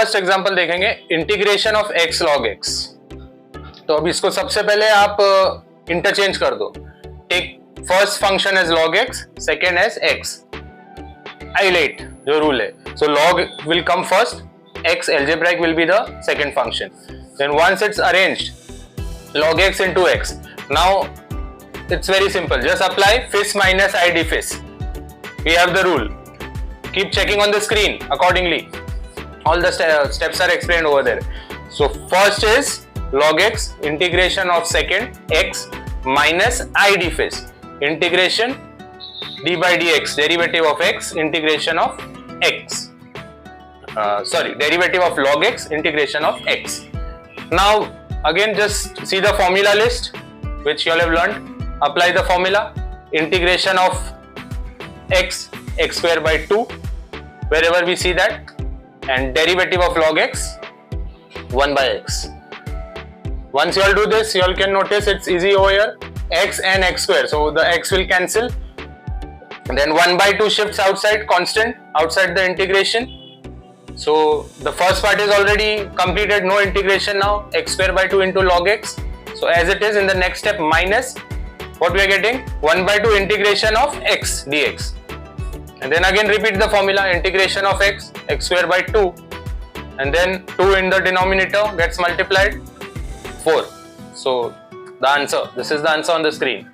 First example देखेंगे integration of x log x। तो अब इसको सबसे पहले आप इंटरचेंज कर दो। Take first function as log x, second as x। ILATE जो रूल है, so log will come first, x algebraic will be the second function. Then once it's arranged log x into x, now it's very simple, just apply fis minus id fis. We have the rule, keep checking on the screen accordingly, all the steps are explained over there. So first is log x integration of second x minus id fis, integration d by dx, derivative of x integration of x, derivative of log x integration of x. Now again just see the formula list which you all have learned. Apply the formula, integration of x, x square by 2 wherever we see that, and derivative of log x 1 by x. Once you all do this, you all can notice it's easy over here, x and x square, so the x will cancel, and then 1 by 2 shifts outside, constant outside the integration. So the first part is already completed, no integration now, x square by 2 into log x. So as it is in the next step, minus what we are getting, 1 by 2 integration of x dx, and then again repeat the formula, integration of x, x square by 2, and then 2 in the denominator gets multiplied 4. So the answer, this is the answer on the screen.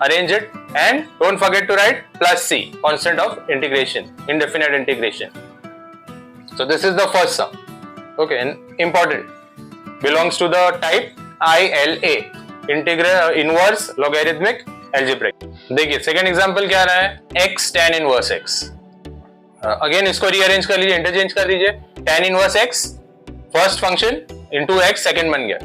Arrange it and don't forget to write plus c, constant of integration, indefinite integration. So this is the first sum, okay, and important, belongs to the type ILA, integral inverse logarithmic algebraic. देखिए second example क्या रहा है, x tan inverse x। Again इसको rearrange कर लीजिए, interchange कर लीजिए, tan inverse x first function into x second बन गया।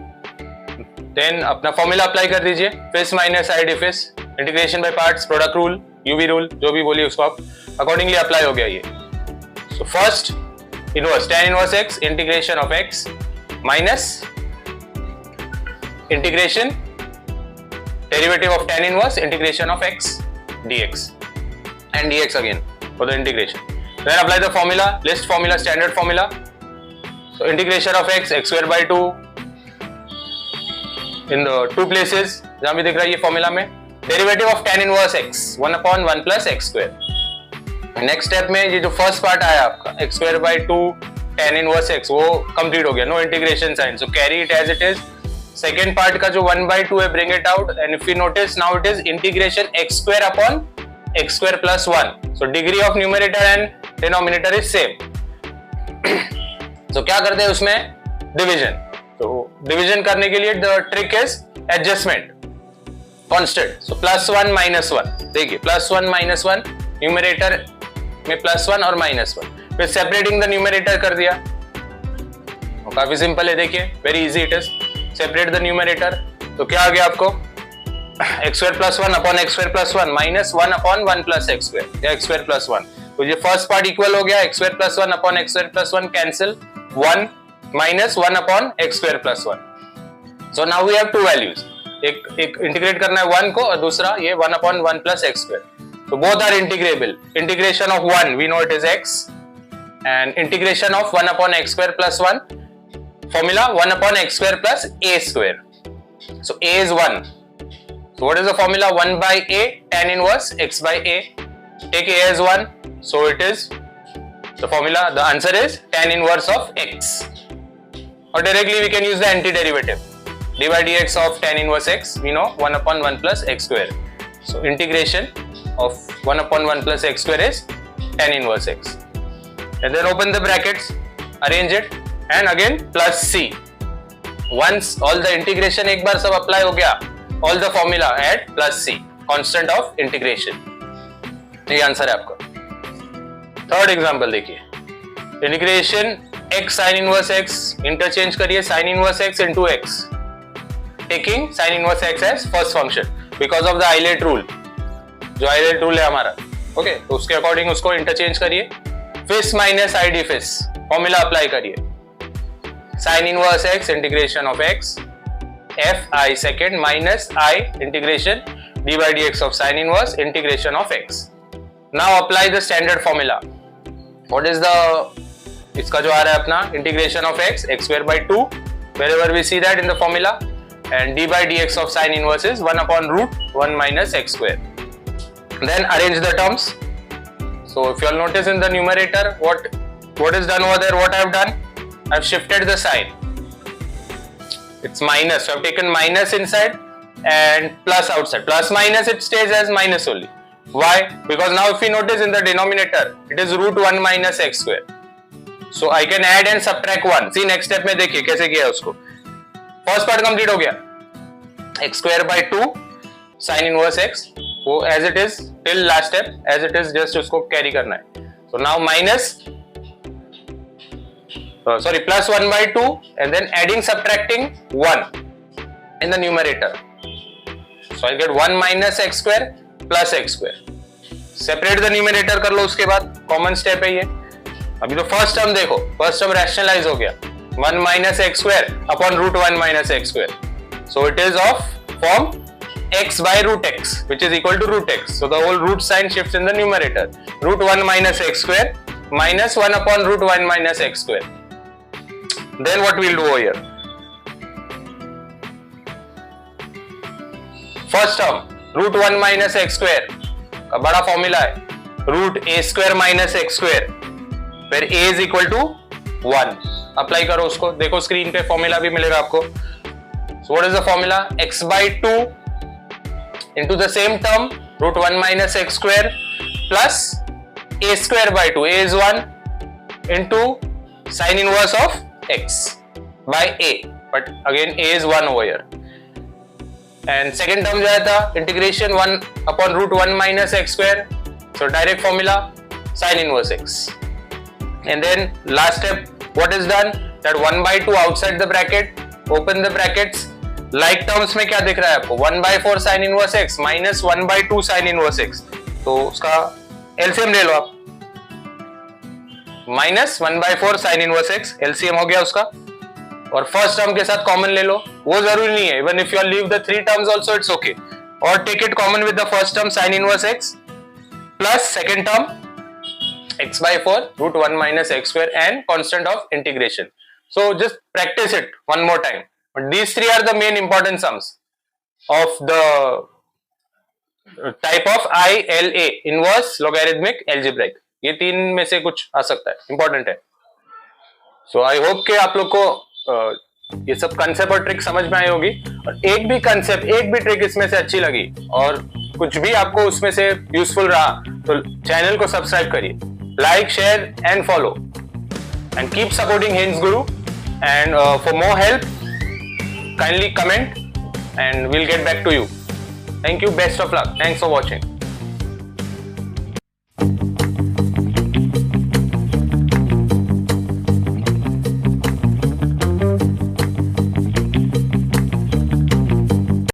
देन अपना फॉर्मूला अप्लाई कर दीजिए, फिस माइनस आई डी फिस, integration by parts, product rule, UV rule, जो भी बोलिए उसको आप अकॉर्डिंगली अप्लाई हो गया ये। So first inverse tan inverse x integration of x minus integration derivative of tan inverse integration of x dx and dx again for the integration. Then apply the formula, list formula, standard formula. So integration of x, x square by 2 in the two places जहां भी दिख रहा है ये formula में, derivative of tan inverse x 1 upon 1 plus x square. Next step में ये जो first part आया आपका x square by 2 tan inverse x वो complete हो गया, no integration sign, so carry it as it is. Second part का जो 1 by 2 है, bring it out, and if you notice now it is integration x square upon x square plus 1. So degree of numerator and denominator is same. So क्या करते हैं उसमें, division. तो division करने के लिए the trick is adjustment, constant. So plus 1 minus 1. देखिए plus 1 minus 1, numerator में plus 1 और minus 1. फिर separating the numerator कर दिया, काफी सिंपल है, देखिए very easy it is. Separate the numerator, तो क्या आ गया आपको, x square plus 1 upon x square plus 1 minus 1 upon 1 plus x square या x square plus 1. तो ये फर्स्ट पार्ट इक्वल हो गया, x square plus 1 upon x square plus 1 cancel, 1 minus 1 upon x square plus 1. So now we have two values, एक integrate करना है 1 को और दूसरा ये 1 upon 1 plus x square. So both are integrable. Integration of 1 we know it is x, and integration of 1 upon x square plus 1, formula 1 upon x square plus a square. So a is 1. So what is the formula, 1 by a tan inverse x by a. Take a as 1. So it is the formula, the answer is tan inverse of x. Or directly we can use the antiderivative. d by dx of tan inverse x, we know 1 upon 1 plus x square. So integration of 1 upon 1 plus x square is tan inverse x. And then open the brackets, arrange it, and again plus c. Once all the integration एक बार सब apply हो गया, all the formula add plus c, constant of integration. ये answer है आपका। Third example देखिए, integration x sin inverse x, interchange करिए sin inverse x into x, taking sin inverse x as first function because of the Eilert rule, जो Eilert rule है हमारा, okay, तो उसके अकॉर्डिंग उसको इंटरचेंज करिए, फिस माइनस आई डी फिस, फॉर्मूला अप्लाई करिए, sin inverse x integration of x f I second minus I integration d by dx of sin inverse integration of x. Now apply the standard formula. What is the इसका जो आ रहा है अपना integration of x square by 2 wherever we see that in the formula, and d by dx of sine inverse is 1 upon root 1 minus x square. Then arrange the terms. So if you all notice in the numerator, what is done over there, what I have done, I have shifted the sign. It's minus, so I have taken minus inside and plus outside. Plus minus, it stays as minus only. Why? Because now if we notice in the denominator, it is root 1 minus x square. So I can add and subtract 1. See next step में देखिए कैसे किया उसको. First part complete हो गया. x square by 2 sin inverse x, वो as it is till last step as it is, just उसको carry करना है. So now minus, plus 1 by 2 and then adding subtracting 1 in the numerator. So I'll get 1 minus x square plus x square. Separate the numerator कर लो, उसके बाद common step है ये. अभी तो फर्स्ट टर्म देखो, फर्स्ट टर्म रैशनलाइज हो गया 1 minus x square upon root 1 minus x square. So it is of form x by root x, which is equal to root x. So the whole root sign shifts in the numerator. Root 1 minus x square minus 1 upon root 1 minus x square. Then what we'll do over here? First term, root 1 minus x square का बड़ा formula है root a square minus x square, फिर a is equal to 1. Apply करो उसको, देखो screen पे formula भी मिलेगा आपको. So what is the formula? X by 2 into the same term root 1 minus x square plus a square by 2. A is 1 into sin inverse of x by a, but again a is 1 over here. And second term जो आया था integration 1 upon root 1 minus x square. So direct formula sin inverse x. And then last step, what is done? That 1 by 2 outside the bracket, open the brackets. Like terms में क्या दिख रहा है आपको? 1 by 4 sin inverse x minus 1 by 2 sin inverse x. तो उसका LCM ले लो आप. Minus 1 by 4 sin inverse x, LCM हो गया उसका. और फर्स्ट टर्म के साथ कॉमन ले लो, वो जरूरी नहीं है. Even if you leave the 3 terms also, it's okay. Or take it common with the first term sin inverse x plus second term x by 4 root 1 minus x square and constant of integration. So just practice it one more time. But these three are the main important sums of the type of ILA, inverse logarithmic algebraic. ये तीन में से कुछ आ सकता है, important है. So I hope कि आप लोग को ये सब कंसेप्ट और ट्रिक समझ में आई होगी. और एक भी कंसेप्ट, एक भी ट्रिक इसमें से अच्छी लगी और कुछ भी आपको उसमें से यूजफुल रहा तो चैनल को सब्सक्राइब करिए, like, share and follow, and keep supporting Hinds Guru. And for more help, kindly comment and we'll get back to you. Thank you, best of luck. Thanks for watching.